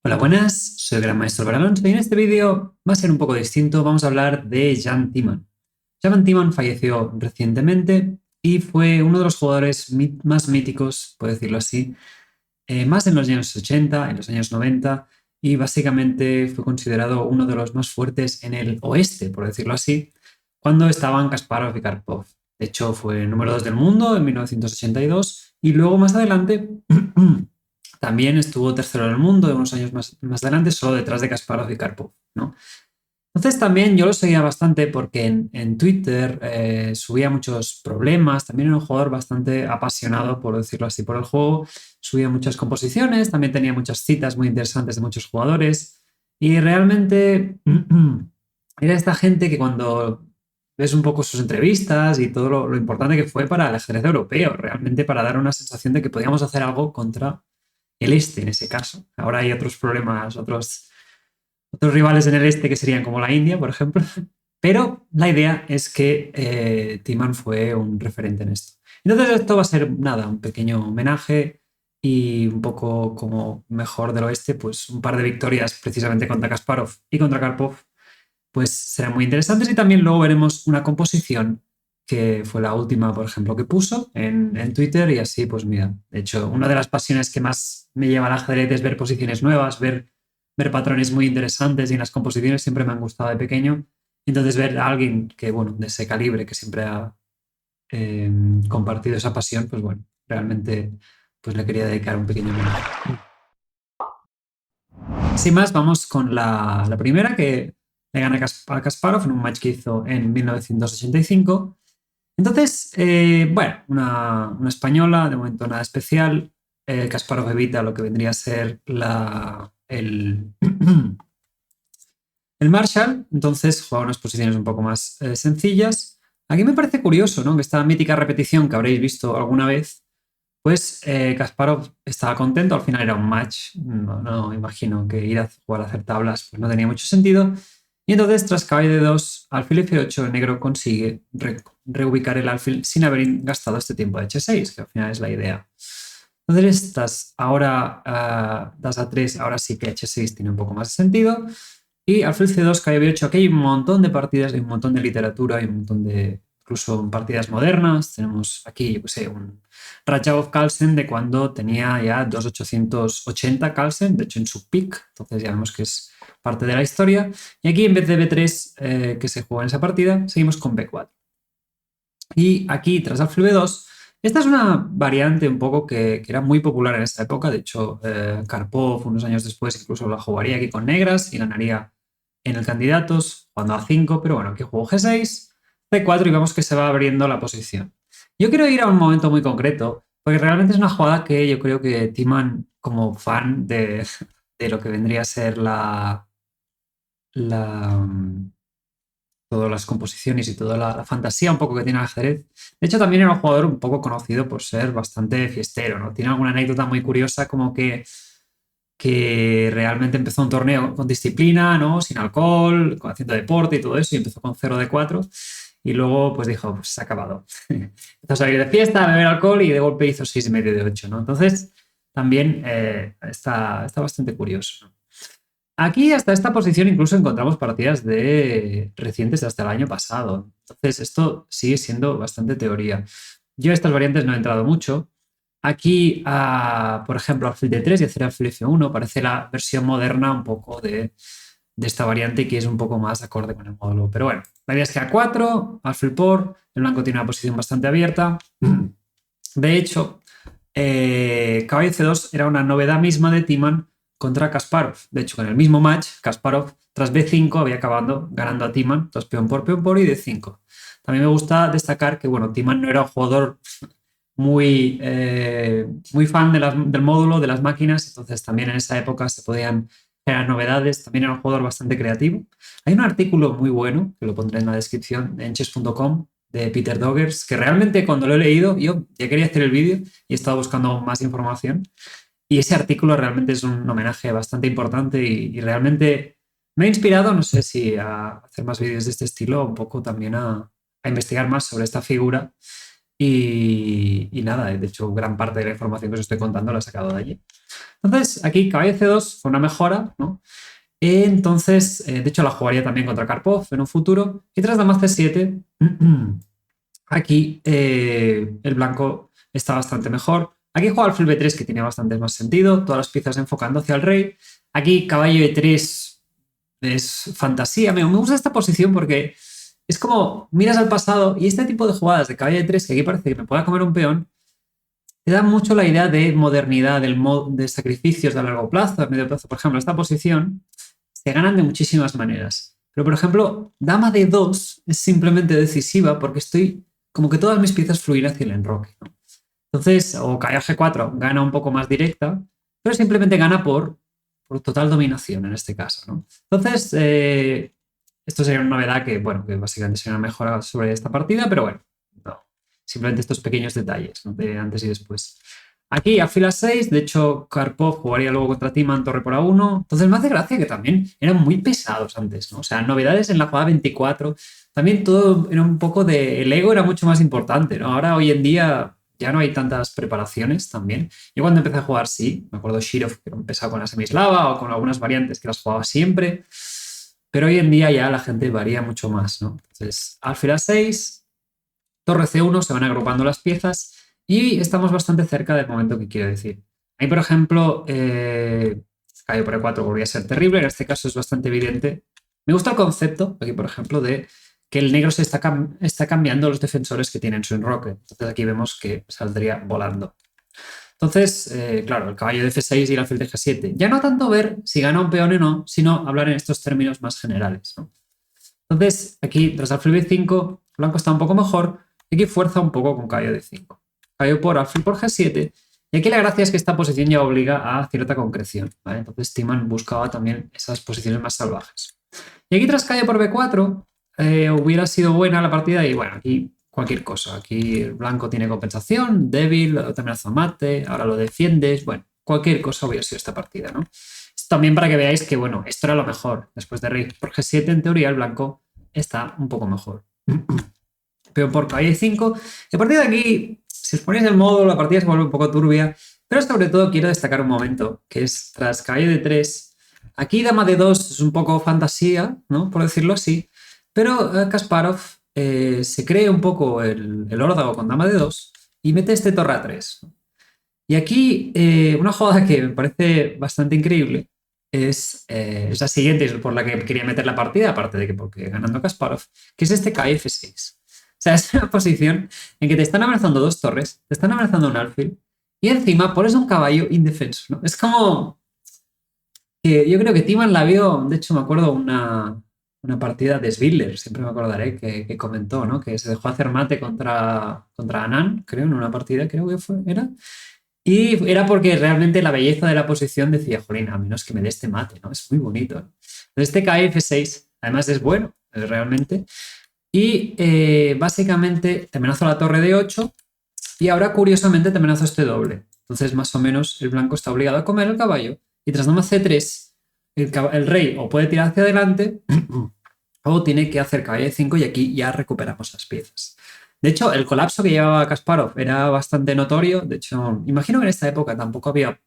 Hola, buenas, soy el Gran Maestro Alonso y en este vídeo va a ser un poco distinto. Vamos a hablar de Jan Timman. Jan Timman falleció recientemente y fue uno de los jugadores más míticos, puedo decirlo así, más en los años 80, en los años 90, y básicamente fue considerado uno de los más fuertes en el oeste, por decirlo así, cuando estaban Kasparov y Karpov. De hecho, fue número 2 del mundo en 1982 y luego más adelante también estuvo tercero en el mundo unos años más adelante, solo detrás de Kasparov y Karpov, ¿no? Entonces también yo lo seguía bastante porque en Twitter subía muchos problemas, también era un jugador bastante apasionado, por decirlo así, por el juego, subía muchas composiciones, también tenía muchas citas muy interesantes de muchos jugadores y realmente era esta gente que cuando ves un poco sus entrevistas y todo lo importante que fue para el ajedrez europeo, realmente para dar una sensación de que podíamos hacer algo contra el este en ese caso. Ahora hay otros problemas, otros rivales en el este que serían como la India, por ejemplo. Pero la idea es que Timman fue un referente en esto. Entonces esto va a ser nada, un pequeño homenaje y un poco como mejor del oeste, pues un par de victorias precisamente contra Kasparov y contra Karpov, pues serán muy interesantes y también luego veremos una composición que fue la última, por ejemplo, que puso en Twitter y así, pues mira, de hecho, una de las pasiones que más me lleva al ajedrez es ver posiciones nuevas, ver patrones muy interesantes y en las composiciones siempre me han gustado de pequeño. Entonces ver a alguien que, bueno, de ese calibre, que siempre ha eh, compartido esa pasión, pues bueno, realmente pues le quería dedicar un pequeño homenaje. Sin más, vamos con la primera, que le gana a Kasparov en un match que hizo en 1985. Entonces, bueno, una española, de momento nada especial. Kasparov evita lo que vendría a ser el Marshall, entonces juega unas posiciones un poco más sencillas. Aquí me parece curioso, ¿no? Que esta mítica repetición que habréis visto alguna vez, pues Kasparov estaba contento, al final era un match, no imagino que ir a jugar a hacer tablas pues no tenía mucho sentido. Y entonces, tras caballo de 2, alfil F8, el negro consigue reubicar el alfil sin haber gastado este tiempo de H6, que al final es la idea. Entonces, estas ahora das a 3, ahora sí que H6 tiene un poco más de sentido. Y alfil C2, caballo B8, aquí hay un montón de partidas, hay un montón de literatura, hay un montón de incluso partidas modernas. Tenemos aquí, yo qué sé, un Rajabov Carlsen de cuando tenía ya 2.880 Carlsen, de hecho en su peak, entonces ya vemos que es parte de la historia. Y aquí en vez de B3 que se juega en esa partida, seguimos con B4. Y aquí, tras alfil B2, esta es una variante un poco que era muy popular en esa época. De hecho, Karpov, unos años después, incluso la jugaría aquí con negras y ganaría en el candidatos, jugando a 5, pero bueno, aquí juego G6, C4 y vemos que se va abriendo la posición. Yo quiero ir a un momento muy concreto, porque realmente es una jugada que yo creo que Timman, como fan de lo que vendría a ser la, todas las composiciones y toda la fantasía un poco que tiene el ajedrez. De hecho, también era un jugador un poco conocido por ser bastante fiestero, ¿no? Tiene alguna anécdota muy curiosa como que realmente empezó un torneo con disciplina, ¿no? Sin alcohol, haciendo deporte y todo eso, y empezó con 0 de 4. Y luego, pues dijo, pues se ha acabado. Empezó a salir de fiesta, a beber alcohol y de golpe hizo 6,5 de 8, ¿no? Entonces, también está bastante curioso, ¿no? Aquí, hasta esta posición, incluso encontramos partidas de recientes de hasta el año pasado. Entonces, esto sigue siendo bastante teoría. Yo a estas variantes no he entrado mucho. Aquí, por ejemplo, alfil D3 y hacer alfil F1 parece la versión moderna un poco de esta variante que es un poco más acorde con el módulo. Pero bueno, la idea es que A4, alfil por, el blanco tiene una posición bastante abierta. De hecho, caballo C2 era una novedad misma de Timman contra Kasparov. De hecho, con el mismo match, Kasparov tras B5 había acabado ganando a Timman, tras peón por y D5. También me gusta destacar que, bueno, Timman no era un jugador muy fan del módulo, de las máquinas, entonces también en esa época se podían generar novedades, también era un jugador bastante creativo. Hay un artículo muy bueno, que lo pondré en la descripción, en chess.com, de Peter Doggers, que realmente cuando lo he leído, yo ya quería hacer el vídeo y he estado buscando más información. Y ese artículo realmente es un homenaje bastante importante y realmente me ha inspirado, no sé si a hacer más vídeos de este estilo, un poco también a investigar más sobre esta figura Y nada, de hecho, gran parte de la información que os estoy contando la he sacado de allí. Entonces, aquí caballo C2 fue una mejora, ¿no? Entonces, de hecho, la jugaría también contra Karpov en un futuro. Y tras dama C7, aquí el blanco está bastante mejor. Aquí juega alfil B3, que tiene bastante más sentido. Todas las piezas enfocando hacia el rey. Aquí caballo E3 es fantasía. Me gusta esta posición porque es como miras al pasado y este tipo de jugadas de caballo E3, que aquí parece que me pueda comer un peón, te da mucho la idea de modernidad, de sacrificios a largo plazo, a medio plazo. Por ejemplo, esta posición se ganan de muchísimas maneras. Pero, por ejemplo, dama de 2 es simplemente decisiva porque estoy como que todas mis piezas fluyen hacia el enroque, ¿no? Entonces, o caballo G4 gana un poco más directa, pero simplemente gana por total dominación en este caso, ¿no? Entonces, esto sería una novedad que, bueno, que básicamente sería una mejora sobre esta partida, pero bueno, no. Simplemente estos pequeños detalles, ¿no? De antes y después. Aquí a fila 6, de hecho, Karpov jugaría luego contra Timan torre por A1. Entonces me hace gracia que también eran muy pesados antes, ¿no? O sea, novedades en la jugada 24. También todo era un poco de. El ego era mucho más importante, ¿no? Ahora, hoy en día, ya no hay tantas preparaciones también. Yo cuando empecé a jugar, sí, me acuerdo Shirov, que era empezaba con la semislava o con algunas variantes que las jugaba siempre. Pero hoy en día ya la gente varía mucho más, ¿no? Entonces, alfil A6, torre C1, se van agrupando las piezas y estamos bastante cerca del momento que quiero decir. Ahí, por ejemplo, caballo por E4 podría ser terrible, en este caso es bastante evidente. Me gusta el concepto, aquí, por ejemplo, de que el negro se está cambiando los defensores que tienen su enroque. Entonces aquí vemos que saldría volando. Entonces, claro, el caballo de F6 y el alfil de G7. Ya no tanto ver si gana un peón o no, sino hablar en estos términos más generales, ¿no? Entonces, aquí, tras alfil B5, blanco está un poco mejor, y aquí fuerza un poco con caballo D5. Caballo por alfil por G7, y aquí la gracia es que esta posición ya obliga a cierta concreción, ¿vale? Entonces Timan buscaba también esas posiciones más salvajes. Y aquí tras caballo por B4, hubiera sido buena la partida, y bueno, aquí cualquier cosa. Aquí el blanco tiene compensación, débil, también hace mate, ahora lo defiendes, bueno, cualquier cosa hubiera sido esta partida, ¿no? También para que veáis que, bueno, esto era lo mejor. Después de rey por G7, en teoría, el blanco está un poco mejor. Peón por caballo 5. Y a partir de aquí, si os ponéis el modo, la partida se vuelve un poco turbia. Pero sobre todo quiero destacar un momento, que es tras caballo de 3. Aquí dama de 2 es un poco fantasía, ¿no? Por decirlo así. Pero Kasparov se cree un poco el órdago con dama de 2 y mete este torre a 3. Y aquí una jugada que me parece bastante increíble es la siguiente, es por la que quería meter la partida, aparte de que porque ganando Kasparov, que es este KF6. O sea, es una posición en que te están amenazando dos torres, te están amenazando un alfil, y encima pones un caballo indefenso, ¿no? Es como que yo creo que Timan la vio, de hecho me acuerdo una partida de Svidler, siempre me acordaré, que comentó, ¿no? Que se dejó hacer mate contra Anand, creo, en una partida, creo que fue, era. Y era porque realmente la belleza de la posición decía, jolín, a menos que me dé este mate, ¿no? Es muy bonito, ¿no? Entonces este KF6, además es bueno, realmente. Y básicamente te amenazo la torre de 8 y ahora curiosamente te amenazo este doble. Entonces más o menos el blanco está obligado a comer el caballo y tras dama C3 el rey o puede tirar hacia adelante o tiene que hacer caballo de 5 y aquí ya recuperamos las piezas. De hecho, el colapso que llevaba Kasparov era bastante notorio. De hecho, imagino que en esta época tampoco había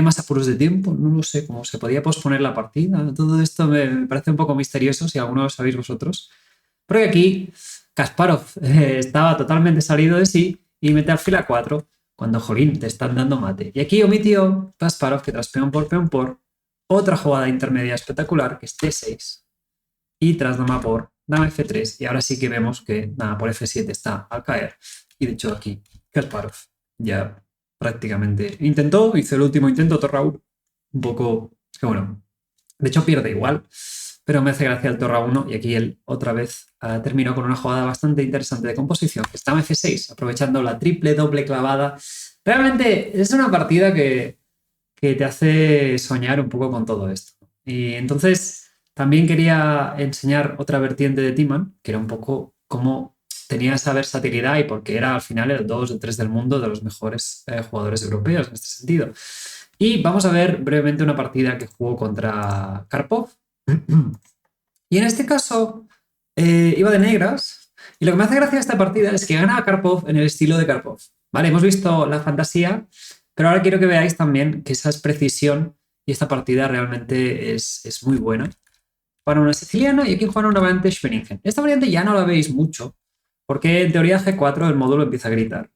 más apuros de tiempo. No lo sé, cómo se podía posponer la partida. Todo esto me parece un poco misterioso, si alguno lo sabéis vosotros. Porque aquí Kasparov estaba totalmente salido de sí y mete alfil a 4 cuando, jolín, te están dando mate. Y aquí omitió Kasparov que tras peón por otra jugada intermedia espectacular, que es D6. Y tras dama por dama F3. Y ahora sí que vemos que dama por F7 está al caer. Y de hecho aquí Kasparov ya prácticamente hizo el último intento, torre a 1. Un poco, es que bueno, de hecho pierde igual, pero me hace gracia el torre a 1 y aquí él otra vez terminó con una jugada bastante interesante de composición, que está en F6, aprovechando la triple doble clavada. Realmente es una partida que te hace soñar un poco con todo esto. Y entonces también quería enseñar otra vertiente de Timan, que era un poco cómo tenía esa versatilidad y porque era al final el 2 o 3 del mundo de los mejores jugadores europeos en este sentido. Y vamos a ver brevemente una partida que jugó contra Karpov. Y en este caso iba de negras Y lo que me hace gracia de esta partida es que gana a Karpov en el estilo de Karpov. Vale, hemos visto la fantasía, pero ahora quiero que veáis también que esa es precisión y esta partida realmente es muy buena. Para una siciliana y aquí juega una variante Schweningen. Esta variante ya no la veis mucho, porque en teoría G4 el módulo empieza a gritar.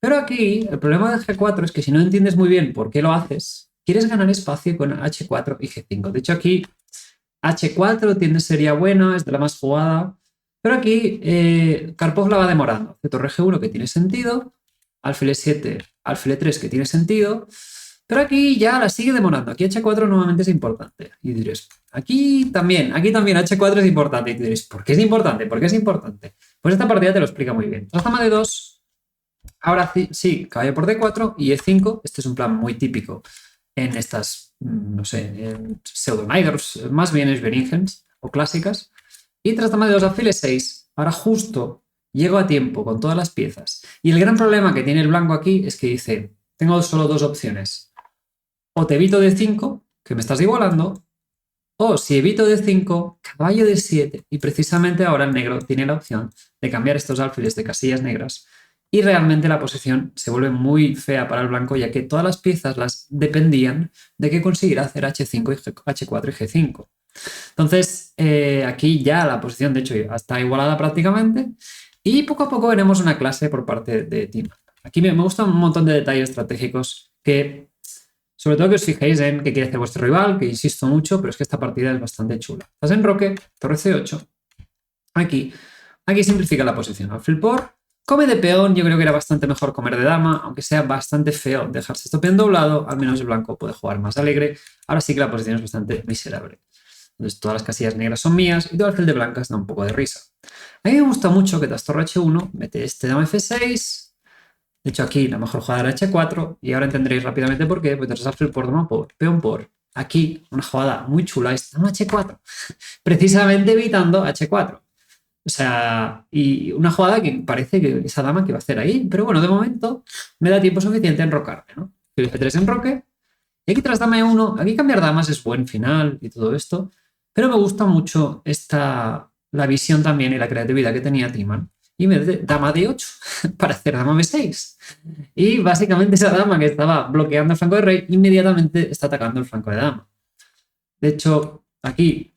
Pero aquí el problema de G4 es que si no entiendes muy bien por qué lo haces, quieres ganar espacio con H4 y G5. De hecho aquí H4 sería buena, es de la más jugada, pero aquí Karpov la va demorando. De torre G1 que tiene sentido, alfil E7, alfil E3 que tiene sentido, pero aquí ya la sigue demorando. Aquí H4 nuevamente es importante. Y diréis, aquí también H4 es importante. Y diréis, ¿por qué es importante? ¿Por qué es importante? Pues esta partida te lo explica muy bien. Tras dama de 2, ahora sí, caballo por D4 y E5. Este es un plan muy típico en estas, no sé, en pseudo-Nigers, más bien es Schweningens o clásicas. Y tras dama de 2, alfil E6. Ahora justo llego a tiempo con todas las piezas. Y el gran problema que tiene el blanco aquí es que dice, tengo solo dos opciones. O te evito D5, que me estás igualando, o si evito D5, caballo D7. Y precisamente ahora el negro tiene la opción de cambiar estos alfiles de casillas negras y realmente la posición se vuelve muy fea para el blanco, ya que todas las piezas las dependían de que consiguiera hacer H5 y H4 y G5. Entonces, aquí ya la posición, de hecho, ya está igualada prácticamente y poco a poco veremos una clase por parte de Timan. Aquí me gustan un montón de detalles estratégicos que, sobre todo que os fijéis en qué quiere hacer vuestro rival, que insisto mucho, pero es que esta partida es bastante chula. Estás en roque, torre C8. Aquí simplifica la posición. Alfil por, come de peón, yo creo que era bastante mejor comer de dama, aunque sea bastante feo dejarse esto peón doblado, al menos el blanco puede jugar más alegre. Ahora sí que la posición es bastante miserable. Entonces todas las casillas negras son mías y todo el alfil de blancas da un poco de risa. A mí me gusta mucho que tras torre H1 mete este dama F6. De hecho, aquí la mejor jugada era H4 y ahora entenderéis rápidamente por qué. Pues tras alfil por, dama por, peón por. Aquí una jugada muy chula es dama H4, precisamente evitando H4. O sea, y una jugada que parece que esa dama que va a hacer ahí, pero bueno, de momento me da tiempo suficiente a enrocarme, ¿no? El F3 enroque, y aquí tras dama E1, aquí cambiar damas es buen final y todo esto, pero me gusta mucho la visión también y la creatividad que tenía Timan. Y me da dama D8 para hacer dama B6. Y básicamente esa dama que estaba bloqueando el flanco de rey, inmediatamente está atacando el flanco de dama. De hecho, aquí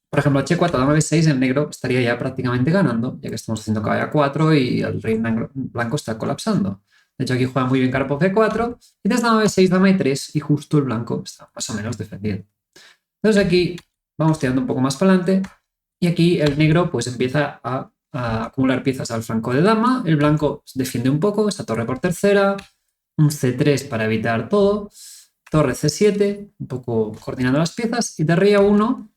por ejemplo, H4, dama B6, el negro estaría ya prácticamente ganando, ya que estamos haciendo caballo A4 y el rey blanco está colapsando. De hecho, aquí juega muy bien Karpov F4, y desde dama B6, dama E3, y justo el blanco está más o menos defendiendo. Entonces aquí vamos tirando un poco más para adelante, y aquí el negro pues empieza a acumular piezas al flanco de dama, el blanco defiende un poco, esa torre por tercera, un C3 para evitar todo, torre C7, un poco coordinando las piezas, y de rey A1,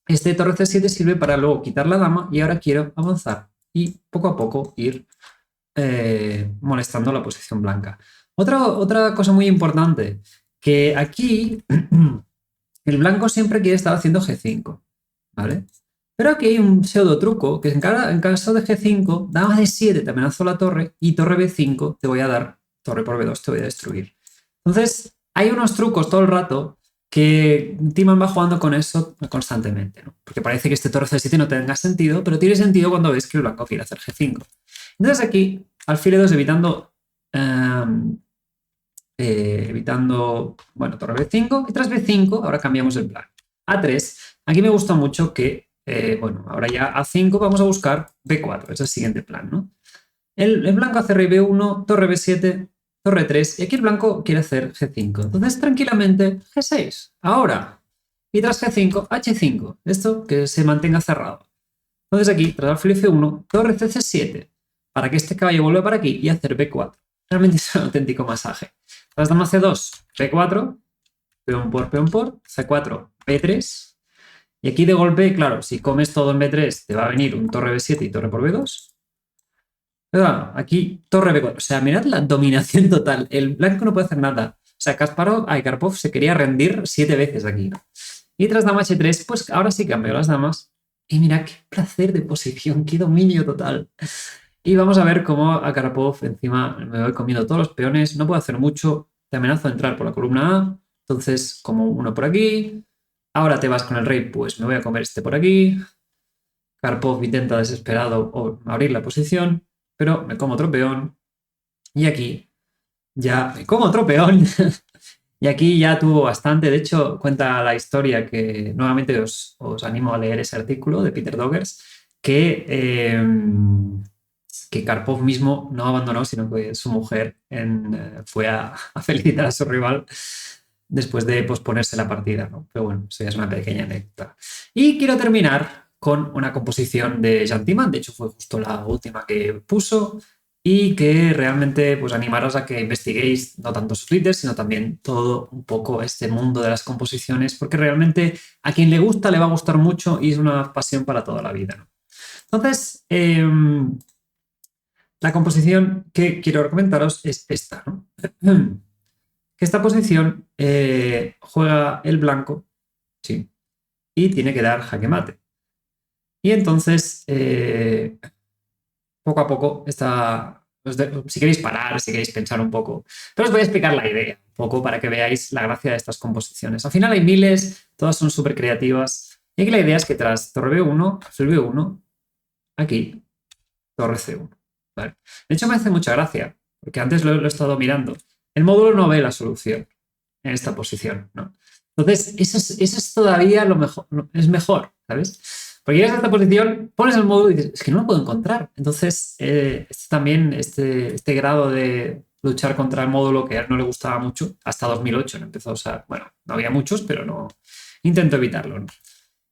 este torre C7 sirve para luego quitar la dama y ahora quiero avanzar y poco a poco ir molestando la posición blanca. Otra cosa muy importante, que aquí el blanco siempre quiere estar haciendo G5, ¿vale? Pero aquí hay un pseudo truco, que en caso de G5, dama D7 te amenazo la torre y torre B5 te voy a dar, torre por B2 te voy a destruir. Entonces, hay unos trucos todo el rato que Timan va jugando con eso constantemente, ¿no? Porque parece que este torre C7 no tenga sentido, pero tiene sentido cuando ves que el blanco quiere hacer G5. Entonces aquí, alfil E2 evitando, bueno, torre B5, y tras B5 ahora cambiamos el plan. A3, aquí me gusta mucho que, bueno, ahora ya A5 vamos a buscar B4, es el siguiente plan, ¿no? El blanco hace rey B1, torre B7, torre 3, y aquí el blanco quiere hacer G5. Entonces, tranquilamente, G6. Ahora, y tras G5, H5. Esto que se mantenga cerrado. Entonces aquí, tras alfil F1, torre C7, para que este caballo vuelva para aquí y hacer B4. Realmente es un auténtico masaje. Tras dama C2, B4, peón por, C4, B3. Y aquí de golpe, claro, si comes todo en B3, te va a venir un torre B7 y torre por B2. Pero aquí torre B4. O sea, mirad la dominación total. El blanco no puede hacer nada. O sea, Karpov se quería rendir 7 veces aquí, ¿no? Y tras dama H3, pues ahora sí cambió las damas. Y mira, qué placer de posición, qué dominio total. Y vamos a ver cómo a Karpov encima me voy comiendo todos los peones. No puedo hacer mucho. Te amenazo a entrar por la columna A. Entonces, como uno por aquí. Ahora te vas con el rey, pues me voy a comer este por aquí. Karpov intenta desesperado abrir la posición, pero me como otro peón. Y aquí ya me como otro peón. Y aquí ya tuvo bastante. De hecho, cuenta la historia que nuevamente os animo a leer ese artículo de Peter Doggers, que Karpov mismo no abandonó, sino que su mujer fue a felicitar a su rival después de posponerse la partida, ¿no? Pero bueno, eso ya es una pequeña anécdota. Y quiero terminar con una composición de Jean Timman, de hecho fue justo la última que puso, y que realmente pues animaros a que investiguéis no tanto sus Twitter, sino también todo un poco este mundo de las composiciones, porque realmente a quien le gusta le va a gustar mucho y es una pasión para toda la vida, ¿no? Entonces, la composición que quiero comentaros es esta, ¿no? Que esta posición juega el blanco, sí, y tiene que dar jaque mate. Y entonces, poco a poco, si queréis parar, si queréis pensar un poco, pero os voy a explicar la idea un poco para que veáis la gracia de estas composiciones. Al final hay miles, todas son súper creativas. Y aquí la idea es que tras torre B1, alfil B1, aquí, torre C1. ¿Vale? De hecho, me hace mucha gracia, porque antes lo he estado mirando. El módulo no ve la solución en esta posición, ¿no? Entonces, eso es todavía lo mejor, es mejor, ¿sabes? Porque llegas a esta posición, pones el módulo y dices, es que no lo puedo encontrar. Entonces, también este grado de luchar contra el módulo que a él no le gustaba mucho, hasta 2008 no empezó a usar, bueno, no había muchos, pero no, intento evitarlo, ¿no?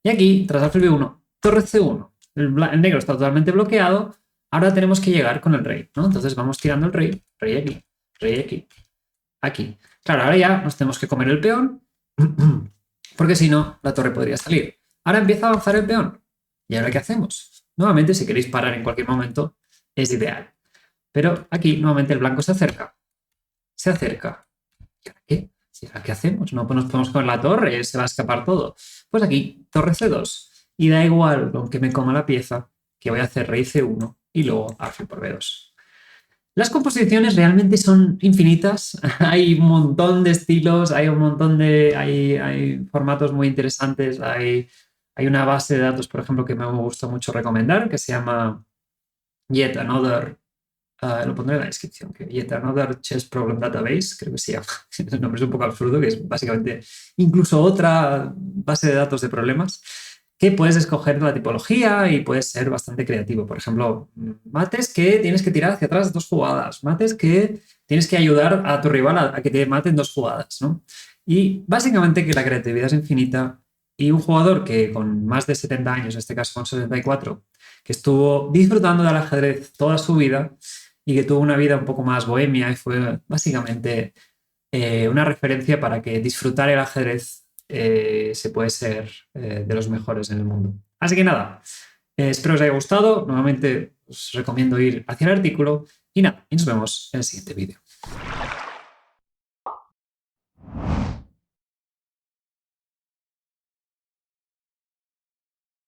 Y aquí, tras alfil B1, torre C1, el negro está totalmente bloqueado, ahora tenemos que llegar con el rey, ¿no? Entonces vamos tirando el rey aquí, aquí. Claro, ahora ya nos tenemos que comer el peón, porque si no, la torre podría salir. Ahora empieza a avanzar el peón. ¿Y ahora qué hacemos? Nuevamente, si queréis parar en cualquier momento, es ideal. Pero aquí, nuevamente, el blanco se acerca. Se acerca. ¿Y ahora qué? ¿Y ahora qué hacemos? No nos podemos comer la torre, se va a escapar todo. Pues aquí, torre C2. Y da igual con que me coma la pieza, que voy a hacer rey C1 y luego alfil por B2. Las composiciones realmente son infinitas, hay un montón de estilos, hay un montón de hay formatos muy interesantes, hay una base de datos, por ejemplo, que me gusta mucho recomendar, que se llama Yet Another, lo pondré en la descripción, que Yet Another Chess Problem Database, creo que se llama, el nombre es un poco absurdo, que es básicamente incluso otra base de datos de problemas, que puedes escoger la tipología y puedes ser bastante creativo. Por ejemplo, mates que tienes que tirar hacia atrás 2 jugadas, mates que tienes que ayudar a tu rival a que te maten 2 jugadas, ¿no? Y básicamente que la creatividad es infinita y un jugador que con más de 70 años, en este caso con 74, que estuvo disfrutando del ajedrez toda su vida y que tuvo una vida un poco más bohemia y fue básicamente una referencia para que disfrutar el ajedrez se puede ser de los mejores en el mundo. Así que nada, espero os haya gustado. Nuevamente os recomiendo ir hacia el artículo y nada, y nos vemos en el siguiente vídeo.